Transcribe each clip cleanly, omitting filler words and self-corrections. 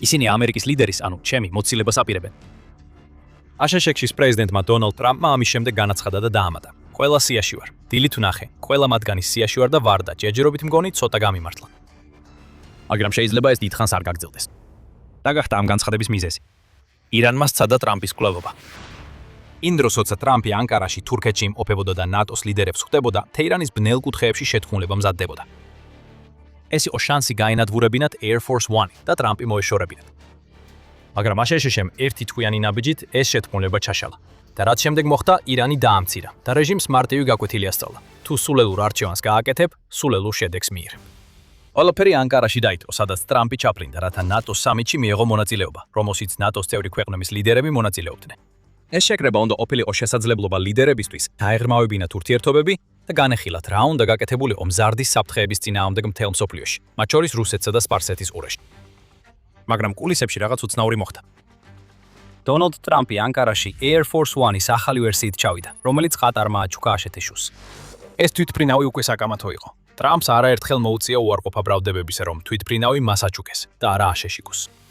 ისინი ამერიკის ლიდერის, ანუ ჩემი მოცილებას აპირებენ. აშშ-ის პრეზიდენტმა დონალდ ტრამპმა ამის შემდეგ განაცხადა და დაამატა. ყველა სიაში ვარ. დილით ვნახე, ყველა მათგანის სიაში ვარ და ვარ და ჯერჯერობით მგონი ცოტა გამიმართლა. მაგრამ შეიძლება ეს დიდხანს არ გაგრძელდეს. რა გახდა ამ განცხადების მიზეზი? ირანმა სცადა ტრამპის კვლევობა. იმ დროს, როცა ტრამპი ანკარაში თურქეთში იმყოფებოდა და ნატოს ლიდერებს ხვდებოდა, თეირანის ბნელ კუთხეებში შეთქმულება მზადდებოდა. ეს იყო შანსი გაენადგურებინათ Air Force One და ტრამპი მოეშორებინათ. მაგრამ აშშ-მ ერთი თვიანი ნაბიჯით ეს შეთქმულება ჩაშალა. და რაც შემდეგ მოხდა, ირანი დაამცირა და რეჟიმს მარტივი გაკვეთილი ასწავლა. თუ სულელურ არჩევანს გააკეთებ, სულელურ შედეგს მიიღებ. ყველაფერი ანკარაში დაიწყო, სადაც ტრამპი ჩაფრინდა, რათა ნატოს სამიტში მიეღო მონაწილეობა, რომელშიც ნატოს წევრი ქვეყნების ლიდერები მონაწილეობდნენ. ეს შეკრება უნდა ყოფილიყო შესაძლებლობა ლიდერებისთვის დაეღრმავებინათ ურთიერთობები და განეხილათ რა უნდა გაკეთებულიყო მზარდის საფრთხეების წინააღმდეგ მთელ მსოფლიოში, მათ შორის რუსეთსა და სპარსეთის ყურეში. მაგრამ კულისებში რაღაც უცნაური მოხდა. დონალდ ტრამპი ანკარაში Air Force One-ის ახალი ვერსიით ჩავიდა, რომელიც ყატარმა აჩუქა აშშ-ს. ეს თვითფრინავი უკვე საკამათო იყო. ტრამპს არაერთხელ მოუწია უარყოფა ბრალდებებისა, რომ თვითფრინავი მას აჩუქეს და არა აშშ-ს.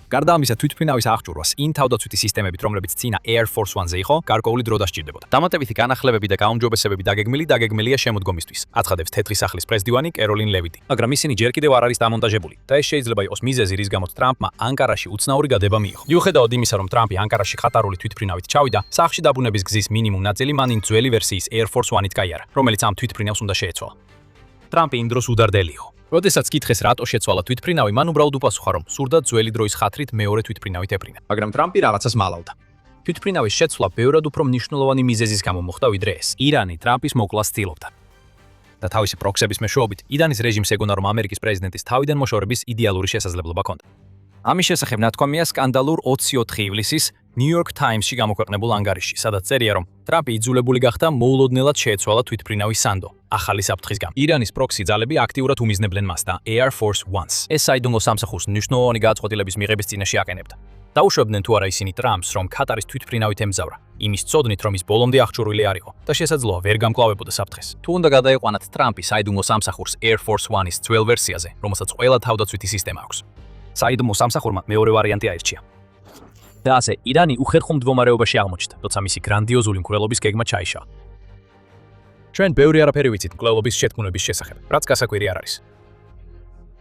გარდა ამისა, თვითფრინავის აღჭურვას იმ თავდაცვითი სისტემებით, რომლებიც წინა Air Force One-ზე იყო, გარკვეული დრო დასჭირდებოდა. დამატებითი განახლებები და გაუმჯობესებები დაგეგმილია შემოდგომისთვის, აცხადებს თეთრი სახლის პრესდივანი კეროლინ ლევიტი. მაგრამ ისინი ჯერ კიდევ არ არის დამონტაჟებული და ეს შეიძლება იყოს მიზეზი, რის გამოც ტრამპმა ანკარაში უცნაური გადება მიიღო. მიუხედავად იმისა, რომ ტრამპი ანკარაში ხატარული თვითფრინავით ჩავიდა, სახლში დაბრუნების გზის მინიმუმ ნაწილი მან იმ ძველი ვერსიის Air Force One-ით გაიარა, რომელიც ამ თვითფრინავს უნდა შეეცვალა. ტრამპი იმ დროს უდარდელი იყო. როდესაც კითხეს რატო შეცვალა თვითფრინავი, მან უბრალოდ უპასუხა, რომ სურდა ძველი დროის ხათრით მეორე თვითფრინავით ეფრინა. მაგრამ ტრამპი რაღაცას მალავდა. თვითფრინავის შეცვლა ბევრად უფრო მნიშვნელოვანი მიზეზის გამო მოხდა, ვიდრე ეს. ირანი ტრამპის მოკვლას ცდილობდა. და თავისი პროქსების მეშვეობით, ირანის რეჟიმს ეგონა, რომ ამერიკის პრეზიდენტის თავიდან მოშორების იდეალური შესაძლებლობა ჰქონდა. ამის შესახებ ნათქვამია სკანდალურ 24 ივლისის New York Times-ში გამოქვეყნებულ ანგარიშში, სადაც წერია, რომ ტრამპი იძულებული გახდა მოულოდნელად შეეცვალა თვითფრინავის სანდო, ახალი საფრთხის გამო. ირანის პროქსი ძალები აქტიურად უმიზნებდნენ მას და Air Force One-ს. ეს საიდუმლო სამსახურს მნიშვნელოვანი გადაწყვეტილების მიღების წინაშე აყენებდა. დაუშვებდნენ თუ არა ისინი ტრამპს, რომ ქატარის თვითფრინავით ემგზავრა, იმის წოდნით, რომ ის ბოლომდე აღჭურვილი არ იყო და შესაძლოა ვერ გამკლავებოდა საფრთხეს. თუ უნდა გადაეყვანათ ტრამპი საიდუმლო სამსახურს Air Force One-ის ძველ ვერსიაზე, რომელსაც ყველა თავდაცვითი სისტემა აქვს. საიდუმლო სამსახურმა მეორე ვარიანტი აირჩია. და ასე ირანი უხერხო მდგომარეობაში აღმოჩნდა, როცა მისი გრანდიოზული მკვლელობის გეგმა ჩაიშალა. ჩვენ ბევრი არაფერი ვიცით მკვლელობის შეთქმულების შესახებ, რაც გასაკვირი არ არის.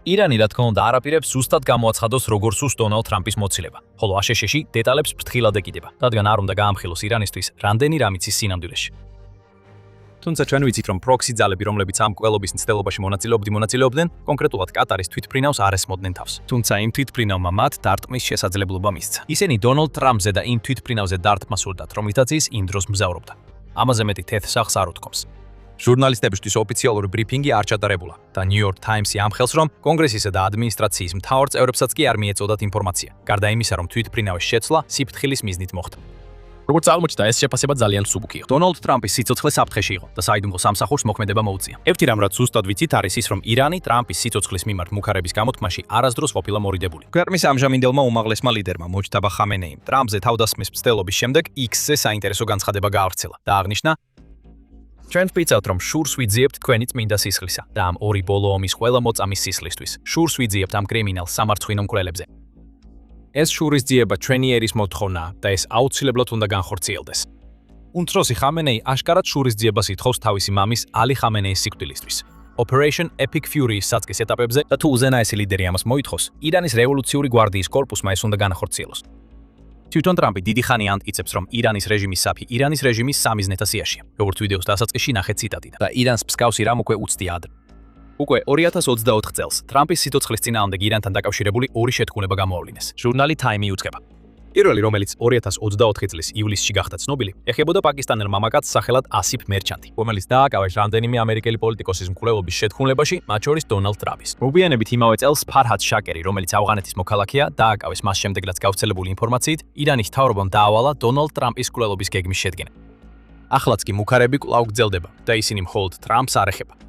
ირანი რა თქმა უნდა არაპირებს ზუსტად გამოაცხადოს როგორ სურს დონალდ ტრამპის მოცილება, ხოლო აშშ-ში დეტალებს ფრთხილად ეკიდება, რადგან არ უნდა გაამხილოს ირანისთვის რამდენი რამ იცის სინამდვილეში. თუმცა ჩვენ ვიცით, რომ პროქსი ძალები, რომლებიც ამ მკვლელობის მცდელობაში მონაწილეობდნენ, კონკრეტულად კატარის თვითფრინავს არ ესმოდნენ თავს. თუმცა იმ თვითფრინავმა მათ დარტყმის შესაძლებლობა მისცა. ისინი დონალდ ტრამპზე და იმ თვითფრინავზე დარტყმა სურდათ, რომლითაც ის იმ დროს მგზავრობდა. ამაზე მეტი თეთრ სახლს არ უთქვამს. ჟურნალისტებისთვის ოფიციალური ბრიფინგი არ ჩატარებულა და New York Times-ი ამხელს, რომ კონგრესისა და ადმინისტრაციის მთავარ წევრებსაც კი არ მიეწოდათ ინფორმაცია, გარდა იმისა, რომ თვითფრინავის შეცვლა სიფრთხილის მიზნით მოხდა. როგორც აღმოჩნდა, ეს შეფასება ძალიან მსუბუქი იყო. დონალდ ტრამპის სიცოცხლე საფრთხეში იყო და საიდუმლო სამსახურს მოქმედება მოუწია. ერთი რამ, რაც ზუსტად ვიცით, არის ის, რომ ირანი ტრამპის სიცოცხლის მიმართ მუქარების გამოთქმაში არასდროს ყოფილა მორიდებული. ქვეყნის ამჟამინდელმა უმაღლესმა ლიდერმა მოჯტაბა ხამენეიმ ტრამპზე თავდასხმის მცდელობის შემდეგ X-ზე საინტერესო განცხადება გაავრცელა და აღნიშნა: ჩვენ ვფიცავთ, რომ შურს ვიძიებთ თქვენი წმინდა სისხლისა და ამ ორი ბოლო ომის ყველა მოწამის სისხლისთვის. შურს ვიძიებთ ამ კრიმინალ სამარცხვინო მკვლელებზე. ეს შურის ძიება ჩვენი ერის მოთხოვნაა და ეს აუცილებლად უნდა განხორციელდეს. უმცროსი ხამენეი აშკარად შურის ძიებას ითხოვს თავისი მამის ალი ხამენეის სიკვდილისთვის. Operation Epic Fury-ის საწყის ეტაპებზე და თუ უზენაესი ლიდერი ამას მოითხოვს, ირანის რევოლუციური გვარდიის კორპუსმა ეს უნდა განახორციელოს. თვითონ ტრამპი დიდი ხანი ამტკიცებს, რომ ირანის რეჟიმის საფი ირანის რეჟიმის სამიზნეთა სიაშია, როგორც ვიდეოს დასაწყისში ნახეთ ციტატი და ირანს მსგავსი რამ უკვე უცდია ადრე. უკვე 2024 წელს ტრამპის სიცოცხლის წინააღმდეგ ირანთან დაკავშირებული ორი შეთქმულება გამოავლინეს. ჟურნალი Time-ი უწყება. პირველი, რომელიც 2024 წლის ივლისში გახდა ცნობილი, ეხებოდა პაკისტანელ მამაკაცს სახელად ასიფ მერჩანტი, რომელიც დააკავეს რამდენიმე ამერიკელი პოლიტიკოსის მკვლელობის შეთქმულებაში, მათ შორის დონალდ ტრამპის. მოგვიანებით იმავე წელს ფარჰად შაკერი, რომელიც ავღანეთის მოქალაქეა, დააკავეს მას შემდეგ, რაც გავრცელებული ინფორმაციით, ირანის მთავრობამ დაავალა დონალდ ტრამპის მკვლელობის გეგმის შედგენა. ახლაც კი მუქარები კვლავ გრძელდება და ისინი მხოლოდ ტრამპს არ ეხება.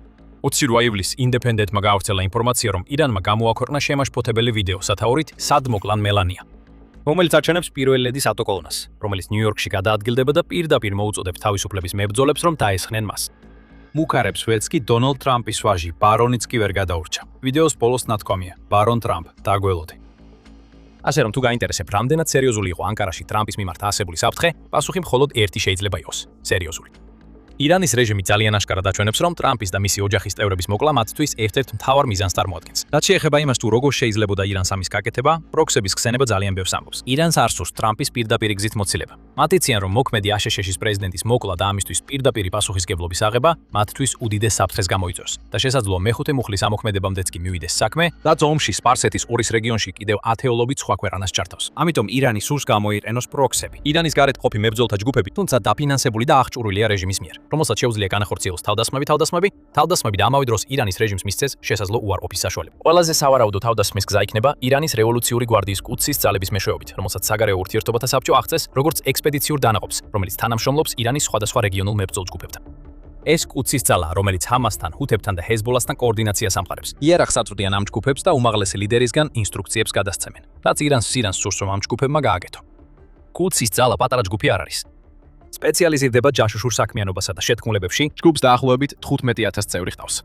28 ივლისს ინდეპენდენტმა გაავრცელა ინფორმაცია, რომ ირანმა გამოაქვეყნა შემაშფოთებელი ვიდეო სათაურით სად მოკლან მელანია, რომელიც აჩვენებს პირველ ლედის ავტოკოლონას, რომელიც ნიუ-იორკში გადაადგილდება და პირდაპირ მოუწოდებს თავისუფლების მებრძოლებს, რომ დაესხნენ მას. მუქარებს ვერც კი დონალდ ტრამპის ვაჟი ბარონიც კი ვერ გადაურჩა. ვიდეოს ბოლოს ნათქვამია: ბარონ ტრამპ, დაგველოდე. ასე რომ თუ გაინტერესებ, რამდენად სერიოზული იყო ანკარაში ტრამპის მიმართ ასებული საფრთხე, პასუხი მხოლოდ ერთი შეიძლება იყოს: სერიოზული. ირანის რეჟიმი ძალიან აშკარად აჩვენებს, რომ ტრამპის და მისი ოჯახის წევრების მოკლა მათთვის ერთ-ერთ მთავარ მიზანს წარმოადგენს. რაც შეეხება იმას, თუ როგორ შეიძლებოდა ირანს ამის გაკეთება, პროქსების ხსენება ძალიან ბევრს ამბობს. ირანს არ სურს ტრამპის პირდაპირ გზით მოცილება. მათ იციან, რომ მოქმედი აშშ-ის პრეზიდენტის მოკლა და ამისთვის პირდაპირი პასუხისგებლობის აღება მათთვის უდიდეს საფრთხეს გამოიწვევს და შესაძლოა მეხუთე მუხლის ამოქმედებამდეც კი მივიდეს საქმე, რაც ომში სპარსეთის ორის რეგიონში კიდევ ათეულობით სხვა ქვეყანას ჩართავს. ამიტომ ირანი სურს გამოიყენოს პროქსები. ირანის გარეთ ყოფი მებრძოლთა ჯგუფები, თუმცა დაფინანსებული და აღჭურვილია რეჟიმის მიერ, რომელსაც შეუძლია განახორციელოს თავდასხმები და ამავე დროს ირანის რეჟიმს მისცეს შესაძლო უარყოფის საშუალება. ყველაზე სავარაუდო თავდასხმის გზა იქნება ირანის რევოლუციური გვარდიის კუდსის ძალების მეშვეობით, რომელსაც საგარეო ურთიერთობათა საბჭო აღწევს როგორც ექსპედიციურ დანაყოფს, რომელიც თანამშრომლობს ირანის სხვადასხვა რეგიონულ მებრძოლ ჯგუფებთან. ეს კუდსის ძალა, რომელიც ჰამასთან, ჰუთებთან და ჰეზბოლასთან კოორდინაციას ამყარებს. იარაღს აწვდიან ამ ჯგუფებს და უმაღლესი ლიდერისგან ინსტრუქციებს გადასცემენ, რაც ირანს სურს რომ ამ ჯგუფებმა გააკეთო. კუდსის ძალა პატარა ჯგუფი არ არის. სპეციალიზირდება ჯაშუშურ საქმიანობასა და შეთქმულებებში, ჯგუფს დაახლოებით 15,000 წევრი ჰყავს.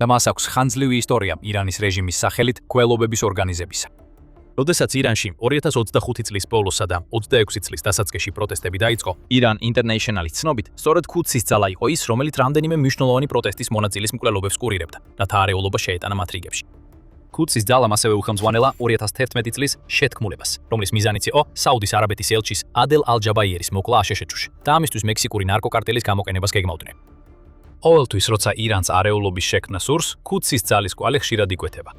და მას აქვს ხანძლივი ისტორია ირანის რეჟიმის სახელით გველობების ორგანიზებისა. როდესაც ირანში 2025 წლის ბოლოსა და 26 წლის დასაწყისში პროტესტები დაიწყო, Iran International-ის ცნობით, სწორედ კუდსის ძალა იყო ის, რომელიც რამდენიმე მნიშვნელოვანი პროტესტის მონაწილის მკვლელობებს კურირებდა და თარეულობა შეეტანა მათ რიგებში. კუდსის ძალამ ასევე უხელმძღვანელა 2011 წლის შეთქმულებას, რომლის მიზანიც იყო საუდის არაბეთის ელჩის ადელ ალ-ჯაბაიერის მოკლა აშშ-ში და ამისთვის მექსიკური ნარკოკარტელის გამოყენებას გეგმავდნენ. ყოველთვის, როცა ირანს არეულობის შექმნა სურს, კუდსის ძალის კვალი ხშირად იკვეთება.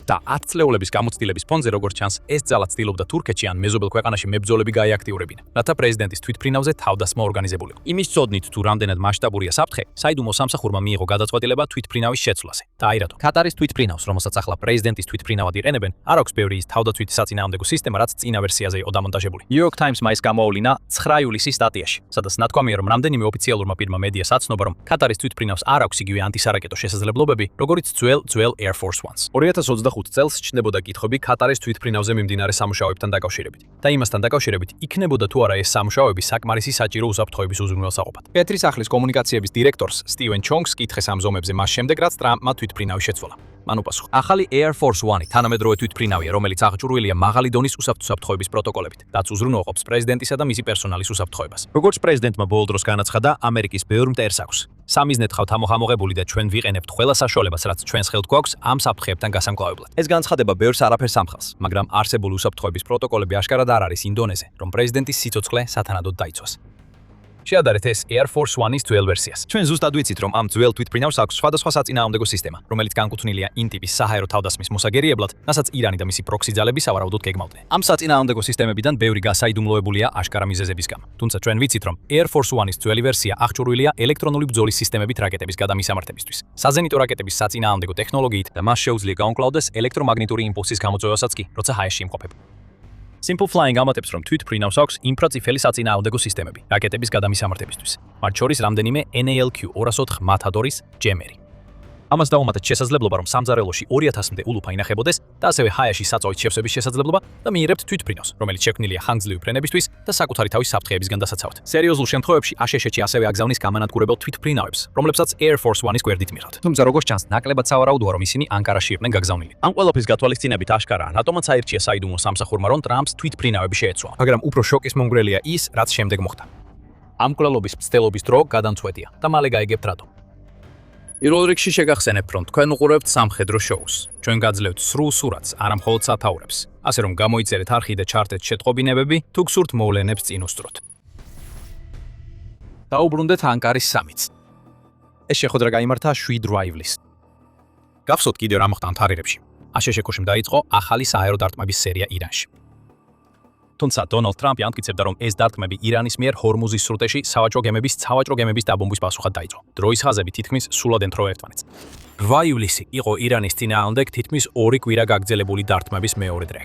და 10 წლეულების გამოცდილების ფონზე, როგორც ჩანს, ეს ძალა ცდილობდა თურქეთში ან მეზობელ ქვეყანაში მებრძოლები გაეაქტიურებინა, რათა პრეზიდენტის თვითფრინავზე თავდასხმა ორგანიზებულიყო. იმის წოდნით, თუ რამდენად მასშტაბურია საფრთხე, საიდუმლო სამსახურმა მიიღო გადაწყვეტილება თვითფრინავის შეცვლაზე და აირადო. ქატარის თვითფრინავს, რომელსაც ახლა პრეზიდენტის თვითფრინავად იყენებენ, არ აქვს ბევრი ის თავდაცვითი საწინააღმდეგო სისტემა, რაც წინა ვერსიაზე იყო დამონტაჟებული. New York Times-მა ის გამოავლინა 9 ივლისის სტატიაში, სადაც ნათქვამია, რომ რამდენიმე ოფიციალურმა პირმა მედიას აცნობა, რომ ქატარის თვითფრინავს არ აქვს იგივე ანტისარაკეტო შესაძლებლობები, როგორიც ძველ Air Force One-ს. 2025 წელს ჩნდებოდა კითხვები ქატარის თვითფრინავზე მიმდინარე სამუშაოებთან დაკავშირებით და იმასთან დაკავშირებით იქნებოდა თუ არა ეს სამუშაოები საკმარისი საჭირო უსაფრთხოების უზრუნველსაყოფად. პეტრის სახლის კომუნიკაციების დირექტორს სტივენ ჩონგს კითხეს ამ ზომებზე მას შემდეგ, რაც ტრამპმა თვითფრინავი შეცვალა. მან უპასუხა: ახალი Air Force One-ი თანამედროვე თვითფრინავია, რომელიც აღჭურვილია მაღალი დონის უსაფრთხოების პროტოკოლებით, რაც უზრუნველყოფს პრეზიდენტისა და მისი პერსონალის უსაფრთხოებას. როგორც პრეზიდენტმა ბოლო დროს განაცხადა, ამერიკის ბევრ მტერს აქვს. სამიზნედ ხავთ ამოღამოღებული და ჩვენ ვიყენებთ ყველა საშუალებას, რაც ჩვენს ხელთ გვაქვს ამ საფრთხეებთან გასამკლავებლად. ეს განცხადება ბევრს არაფერს ამხელს, მაგრამ არსებული უსაფრთხოების პროტოკოლები აშკარად არ არის იმ დონეზე, რომ პრეზიდენტის სიცოცხლე სათანადოდ დაიცვას. შეადარეთ ეს Air Force One-ის ძველ ვერსიას. ჩვენ ზუსტად ვიცით, რომ ამ ძველ თვითფრინავს აქვს სხვადასხვა საწინააღმდეგო სისტემა, რომელიც განკუთვნილია იმ ტიპის საჰაერო თავდასხმის მოსაგერიებლად, რასაც ირანი და მისი პროქსი ძალები სავარაუდოდ გეგმავდნენ. ამ საწინააღმდეგო სისტემებიდან ბევრი გასაიდუმლოებულია აშკარა მიზეზების გამო. თუმცა ჩვენ ვიცით, რომ Air Force One-ის ძველი ვერსია აღჭურვილია ელექტრონული ბრძოლის სისტემებით რაკეტების გადამისამართებისთვის, საზენიტო რაკეტების საწინააღმდეგო ტექნოლოგიით და მას შეუძლია გაუმკლავდეს ელექტრომაგნიტური იმპულსის გამოწვევასაც კი, როცა ჰაერში იმყოფება. Simple Flying ამატებს, რომ თვითფრინავს აქვს ინფრაწიფელი საწინააღმდეგო სისტემები რაკეტების გადამისამართებისთვის. მათ შორის რამდენიმე NALQ-204 Matador-ის ჯემერი. ამას დაუმატეთ შესაძლებლობა, რომ სამზარეულოში 2000-მდე ულუფა ინახებოდეს და ასევე ჰაერში საწვავით შევსების შესაძლებლობა და მიიღებთ თვითფრინავს, რომელიც შექმნილია ხანგრძლივი ფრენებისთვის და საკუთარი თავის საფრთხეებისგან დასაცავად. სერიოზულ შემთხვევებში აშშ-ში ასევე აგზავნის გამანადგურებელ თვითფრინავებს, რომლებსაც Air Force One-ის გვერდით მიღავთ. თუმცა როგორც ჩანს, ნაკლებად სავარაუდოა, რომ ისინი ანკარაში იყვნენ გაგზავნილი. ამ ყველაფრის გათვალისწინებით აშკარაა, რატომაც აირჩია საიდუმლო სამსახურმა, რომ ტრამპს თვითფრინავები შეეცვალა. მაგრამ უფრო შოკის მომგვრელია ის, რაც შემდეგ მოხდა. ამ კვლელობის მცდელობის დრო გადამწყვეტია და მალე გაიგებთ რატომ. პირველ რიგში შეგახსენებთ, რომ თქვენ უყურებთ სამხედრო შოუს. ჩვენ გაძლევთ სრულ სურათს, არა მხოლოდ სათაურებს. ასე რომ გამოიწერეთ არხი და ჩართეთ შეტყობინებები, თუ გსურთ მოვლენებს წინ უსწროთ. დაუბრუნდეთ ანკარის სამიტს. ეს შეხვედრა გაიმართა 7 ივლისს. გახსოვთ კიდევ რა მოხდა ამ თარიღებში. აშშ-ში დაიწყო ახალი საჰაერო დარტყმების სერია ირანში. თუმცა დონალდ ტრამპი ამტკიცებდა, რომ ეს დარტყმები ირანის მიერ ჰორმუზის სრუტეში სავაჭრო გემების დაბომბვის პასუხად დაიწყო. დროის ხაზები თითქმის სულ ადენთრო ერთმანეთს. 8 ივლისი იყო ირანის წინააღმდეგ თითქმის 2 კვირა გაგრძელებული დარტყმების მეორე დღე.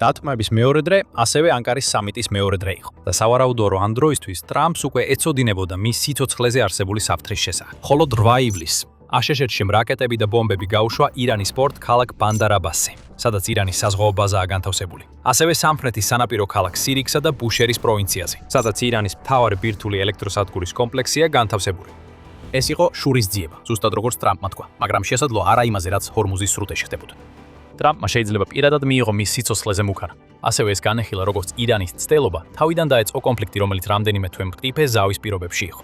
დარტყმების მეორე დღე ასევე ანკარის სამიტის მეორე დღე იყო და სავარაუდოა, რომ ამ დროისთვის ტრამპს უკვე ეცოდინებოდა მის სიცოცხლეზე არსებული საფრთხის შესახებ. ხოლო 8 ივლისს აშშ-ში რაკეტები და ბომბები გაუშვა ირანის პორტ ქალაქ ბანდარ-აბასზე, სადაც ირანის საზღვაო ბაზაა განთავსებული. ასევე სამხრეთის სანაპირო ქალაქ სირიქსა და ბუშერის პროვინციაზე, სადაც ირანის მთავარი ბირთვული ელექტროსადგურის კომპლექსია განთავსებული. ეს იყო შურის ძიება, ზუსტად როგორც ტრამპმა თქვა, მაგრამ შესაძლოა არა იმაზე, რაც ჰორმუზის სრუტეში ხდებოდა. ტრამპმა შეიძლება პირადად მიიღო მის სიცოცხლეზე მუქანა. ასევე ეს განეხილა როგორც ირანის ცდელობა, თავიდან დაეწყო კონფლიქტი, რომელიც რამდენიმე თვე მყიფე ზავის პირობებში იყო.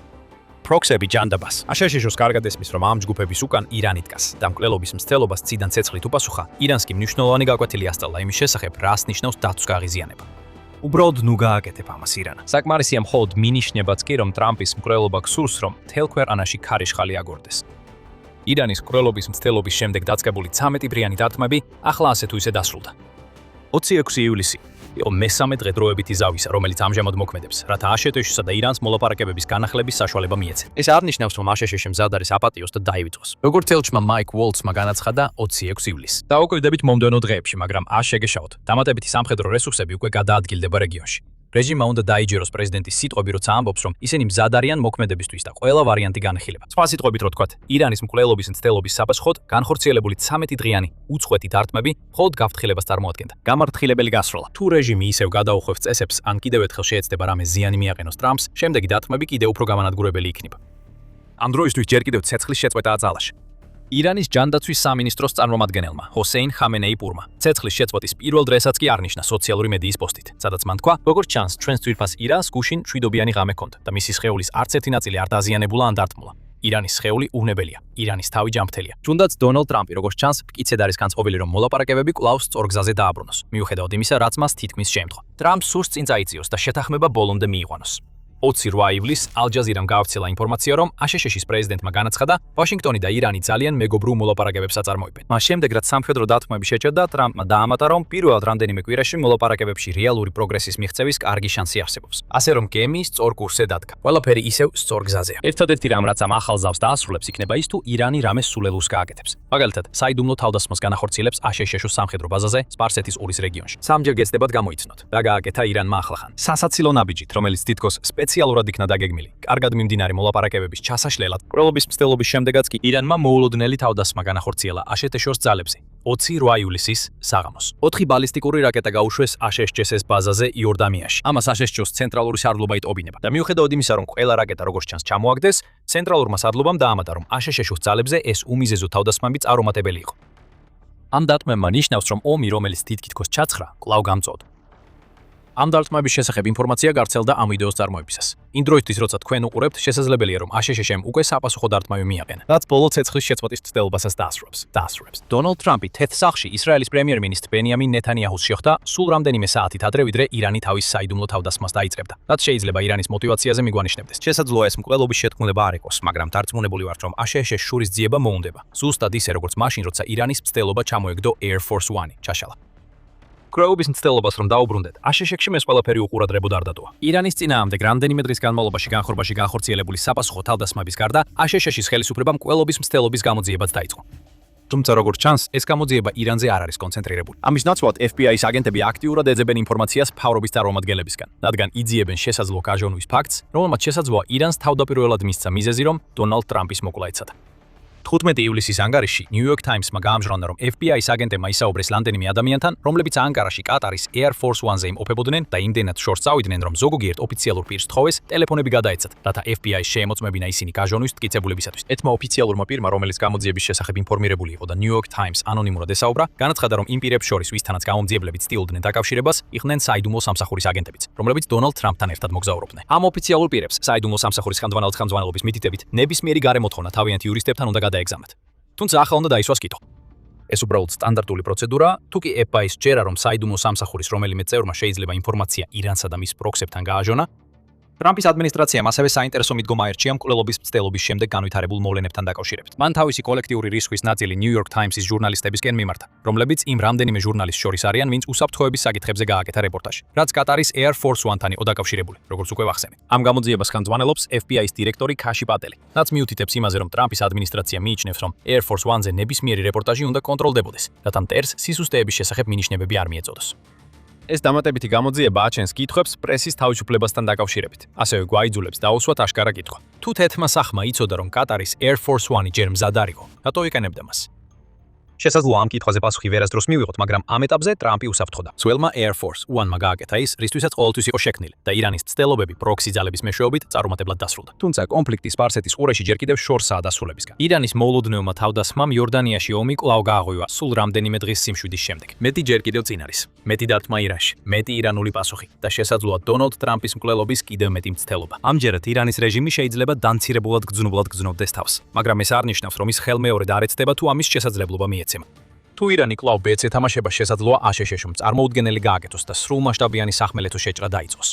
პროქსები ჯანდაბას. აშშ-ს კარგად ესმის, რომ ამ ჯგუფების უკან ირანი დგას და მკვლელობის მცდელობას ციდან ცეცხლით უპასუხა, ირანს კი მნიშვნელოვანი გაკვეთილი ასწავლა იმის შესახებ, რას ნიშნავს დაცვის გაღიზიანება. უბრალოდ ნუ გააკეთებ ამას ირანა. საკმარისია მხოლოდ მინიშნებაც კი, რომ ტრამპის მკვლელობა გსურს, რომ მთელ ქვეყანაში ქარიშხალი აგორდეს. ირანის მკვლელობის მცდელობის შემდეგ დაწყებული 13-დღიანი დარტყმები ახლა ასე თუ ისე დასრულდა. 26 ივლისი იყო მესამე დღე დროებითი ზავისა, რომელიც ამჟამად მოქმედებს, რათა აშშ-სა და ირანს მოლაპარაკებების განახლების საშუალება მიეცეს. ეს არ ნიშნავს, რომ აშშ მზად არის აპატიოს და დაივიწყოს. როგორც ელჩმა მაიკ უოლცმა განაცხადა 26 ივლისს. დაუკვირდებით მომდევნო დღეებში, მაგრამ არ შეგეშალოთ. დამატებითი სამხედრო რესურსები უკვე გადაადგილდება რეგიონში. რეჟიმმა უნდა დაიჯეროს პრეზიდენტის სიტყვები, როცა ამბობს, რომ ისინი მზად არიან მოქმედებისთვის და ყველა ვარიანტი განხილება. სხვა სიტყვებით რო თქვათ, ირანის მკვლელობის მცდელობის საფასხოდ განხორციელებული 13-დღიანი უწყვეტი დარტყმები მხოლოდ გაფრთხილებას წარმოადგენდა. გამართლებელი გასროლა. თუ რეჟიმი ისევ გადაუხვევს წესებს, ან კიდევ ერთხელ შეეცდება რამე ზიანი მიაყენოს ტრამპს, შემდეგი დარტყმები კიდევ უფრო გამანადგურებელი იქნება. ამ დროისთვის ჯერ კიდევ ცეცხლის შეწყვეტაა ძალაში. ირანის ჯანდაცვის სამინისტროს წარმომადგენელმა, ჰოსეინ ხამენეიპურმა, ცეცხლის შეწყვეტის პირველ დღესაც კი არნიშნა სოციალური მედიის პოსტით, სადაც მან თქვა, როგორც ჩანს, ჩვენს თვითფას ირანს გუშინ მშვიდობიანი ღამე ჰქონდა და მისი სხეულის არც ერთი ნაწილი არ დაზიანებულა ან დარტყმულა. ირანის სხეული უვნებელია, ირანის თავი ჯანმრთელია. თუნდაც დონალდ ტრამპი, როგორც ჩანს, მტკიცედ არის განწყობილი, რომ მოლაპარაკებები კვლავ სწორ გზაზე დააბრუნოს, მიუხედავად იმისა, რაც მას თითქმის შეემთხვა. ტრამპს სურს წინ წაიწიოს და შეთანხმება ბოლომდე მიიყვანოს. 28 ივლისს ალ-ჯაზირამ გაავრცელა ინფორმაცია, რომ აშშ-ის პრეზიდენტმა განაცხადა, ვაშინგტონი და ირანი ძალიან მეგობრულ მოლაპარაკებებს აწარმოებენ. მას შემდეგ, რაც სამხედრო დათმობები შეჭრდა, ტრამპმა დაამატა, რომ პირველად რამდენიმე კვირაში მოლაპარაკებებში რეალური პროგრესის მიღწევის კარგი შანსი არსებობს. ასე რომ გემი სწორ კურსზე დადგა. ყველაფერი ისევ სწორ გზაზეა. ერთადერთი რამ, რაც ამ ახალ ზავს დაასრულებს, იქნება ის, თუ ირანი რამეს სულელუს გააკეთებს. მაგალითად, საიდუმლო თავდასხმას განახორციელებს აშშ-ის სამხედრო ბაზაზე, სპარსეთის ყურის რეგიონში. სამჯერ გეცდებათ გამოიცნოთ. რა გააკეთა ირანმა ახლახან? სასაცილო ნაბიჯით, რომელიც თითქოს სპეციალურად იქნა დაგეგმილი. კარგად მიმდინარე მოლაპარაკებების ჩასაშლელად, მკვლელობის მცდელობის შემდეგაც კი ირანმა მოულოდნელი თავდასხმა განახორციელა აშშ-ის ძალებზე. 28 ივლისის საღამოს. 4 ბალისტიკური რაკეტა გაუშვეს აშშ-ის ბაზაზე იორდანიაში. ამას აშშ-ის ცენტრალური სარდლობა იტყობინება. და მიუხედავად იმისა, რომ ყველა რაკეტა როგორც ჩანს ჩამოაგდეს, ცენტრალურმა სარდლობამ დაამატა, რომ აშშ-ის ძალებზე ეს უმიზეზო თავდასხმები წარუმატებელი იყო. ამ დარტყმებმა ნიშნავს, რომ ომი, რომელიც თითქოს ჩაცხრა, კვლავ გამწოდა. ამ დარტყმების შესახებ ინფორმაცია გავრცელდა ამ ვიდეოს წარმოებისას. იმ დროისთვის, როცა თქვენ უყურებთ, შესაძლებელია, რომ აშშ-მ უკვე საპასუხო დარტყმები მიაყენა, რაც ბოლო ცეცხლის შეწყვეტის მცდელობასაც დაასრულებს. დონალდ ტრამპი თეთრ სახლში ისრაელის პრემიერ-მინისტრ ბენიამინ ნეთანიაჰუს შეხვდა სულ რამდენიმე საათით ადრე, ვიდრე ირანი თავის საიდუმლო თავდასხმას დაიწყებდა, რაც შეიძლება ირანის მოტივაციაზე მიგვანიშნებდეს. შესაძლოა ეს მკვლელობის შეთქმულება არ იყოს, მაგრამ დარწმუნებული ვართ, რომ აშშ-ს შურის ძიება მოუნდება. ზუსტად ისე, როგორც მაშინ, როცა ირანის მცდელობა ჩამოეგდო Air Force One ჩაშალა. მკვლელობის მცდელობას რომ დაუბრუნდეთ, აშშ-ში ეს ყველაფერი უყურადღებოდ არ დატოვა. ირანის წინააღმდეგ რამდენიმე დღის განმავლობაში განხორბაში განხორციელებული საპასუხო თავდასხმების გარდა, აშშ-ის ხელისუფლებამ მკვლელობის მცდელობის გამოძიებაც დაიწყო. თუმცა როგორც ჩანს, ეს გამოძიება ირანზე არ არის კონცენტრირებული. ამის ნაცვლად FBI-ის აგენტები აქტიურად ეძებენ ინფორმაციას მთავრობის წარმომადგენლებისგან, რადგან იძიებენ შესაძლო გაჟონვის ფაქტს, რომელმაც შესაძლოა ირანს თავდაპირველად მისცა მიზეზი, რომ დონალდ ტრამპის მოკლა ეცადა. 15 ივლისის ანგარიში New York Times-მა გაამჟღავნა, რომ FBI-ის აგენტებმა ისაუბრეს რამდენიმე ადამიანთან, რომლებიც ანკარაში კატარის Air Force One-ზე იმყოფებოდნენ და იმდენად შორს წავიდნენ, რომ ზოგიერთ ოფიციალურ პირს თხოვეს ტელეფონები გადაეცათ, რათა FBI-ს შეემოწმებინა ისინი გაჟონვის მტკიცებულებისათვის. ერთმა ოფიციალურმა პირმა, რომელიც გამოძიების შესახებ ინფორმირებული იყო და New York Times ანონიმურად ესაუბრა, განაცხადა, რომ იმ პირებს შორის, ვისთანაც გამოძიებლები ცდილობდნენ დაკავშირებას, იყვნენ საიდუმლო სამსახურის აგენტებიც, რომლებიც დონალდ ტრამპთან ერთად მოგზაურობდნენ. ამ ოფიციალურ პირებს საიდუმლო სამსახურის ხელმძღვანელობის მითითებით ნებისმიერი გარემოთხოვნა თავიანთი იურისტებთან უნდა გადაეგზავნათ. თუმცა ახლა უნდა დაისვას კითხვა. ეს უბრალოდ სტანდარტული პროცედურაა, თუ კი FBI-ს ჯერა, რომ საიდუმლო სამსახურის რომელიმე წევრმა შეიძლება ინფორმაცია ირანსა და მის პროქსებთან გააჟონა, ტრამპის ადმინისტრაციამ ასევე საინტერესო მიდგომა აერჩია მკვლელობის მცდელობის შემდეგ განვითარებულ მოვლენებთან დაკავშირებით. მან თავისი კოლექტიური რისკვის ნაწილი New York Times-ის ჟურნალისტებისკენ მიმართა, რომლებიც იმ რამდენიმე ჟურნალისტს შორის არიან, ვინც უსაფრთხოების საკითხებზე გააკეთა რეპორტაჟი, რაც კატარის Air Force One-თან იყო დაკავშირებული, როგორც უკვე ვახსენეთ. ამ გამოძიებას ხელმძღვანელობს FBI-ის დირექტორი ქაში პატელი, რაც მიუთითებს იმაზე, რომ ტრამპის ადმინისტრაცია მიიჩნევს, რომ Air Force One-ზე ნებისმიერი რეპორტაჟი უნდა კონტროლდებოდეს, რათა მტერს სისუსტეების შესახებ მინიშნებები არ მიეწოდოს. ეს დამატებითი გამოძიება აჩენს კითხვებს პრესის თავისუფლებასთან დაკავშირებით. ასევე გვაიძულებს დაუსვათ აშკარა კითხვა. თუ თეთრმა სახმა იცოდა, რომ კატარის Air Force One-ი ჯერ მზად არ იყო, რატო იყენებდა მას? შესაძლოა ამ კითხვაზე პასუხი ვერასდროს მივიღოთ, მაგრამ ამ ეტაპზე ტრამპი უსაფრთხოა. ძველმა Air Force One-მა გააკეთა ის, რისთვისაც ყოველთვის იყო შექმნილი და ირანის ცდილობები პროქსი ძალების მეშვეობით წარუმატებლად დასრულდა. თუმცა კონფლიქტი სპარსეთის ყურეში ჯერ კიდევ შორსაა დასრულებისგან. ირანის მოულოდნელმა თავდასხმამ იორდანიაში ომი კვლავ გააღვივა სულ რამდენიმე დღის სიმშვიდის შემდეგ. მეტი ჯერ კიდევ წინ არის. მეტი დარტყმა ირანში, მეტი ირანული პასუხი და შესაძლოა დონალდ ტრამპის მკვლელობის კიდევ მეტი მცდელობა. ამჯერად ირანის რეჟიმი შეიძლება დამცირებულად გრძნობლად გრძნობდეს თავს, მაგრამ ეს არ ნიშნავს, რომ ის ხელმეორედ არ ეცდება თუ ამის შესაძლებლობა მიეცემა. თუ ირანი კვლავ ბედს ეთამაშება, შესაძლოა აშშ-მ წარმოუდგენელი გააკეთოს და სრულმასშტაბიანი სახმელეთო შეჭრა დაიწყოს.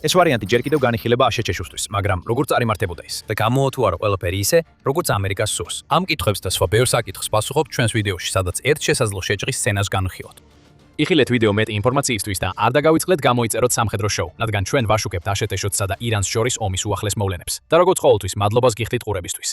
ეს ვარიანტი ჯერ კიდევ განიხილება აშშ-ისთვის, მაგრამ როგორ წარიმართებოდა ის? და გამოა თუ არა ყველაფერი ისე, როგორც ამერიკას სურს? ამ კითხვებს და სხვა ბევრ საკითხს პასუხობთ ჩვენს ვიდეოში, სადაც ერთ შესაძლო შეჭრის სცენას განვიხილავთ. იხილეთ ვიდეო მეტი ინფორმაციისთვის და არ დაგავიწყდეთ გამოიწეროთ სამხედრო შოუ, რადგან ჩვენ ვაშუქებთ აშშ-სა და ირანს შორის ომის უახლეს მოვლენებს. და როგორც ყოველთვის, მადლობას გიხდით ყურებისთვის.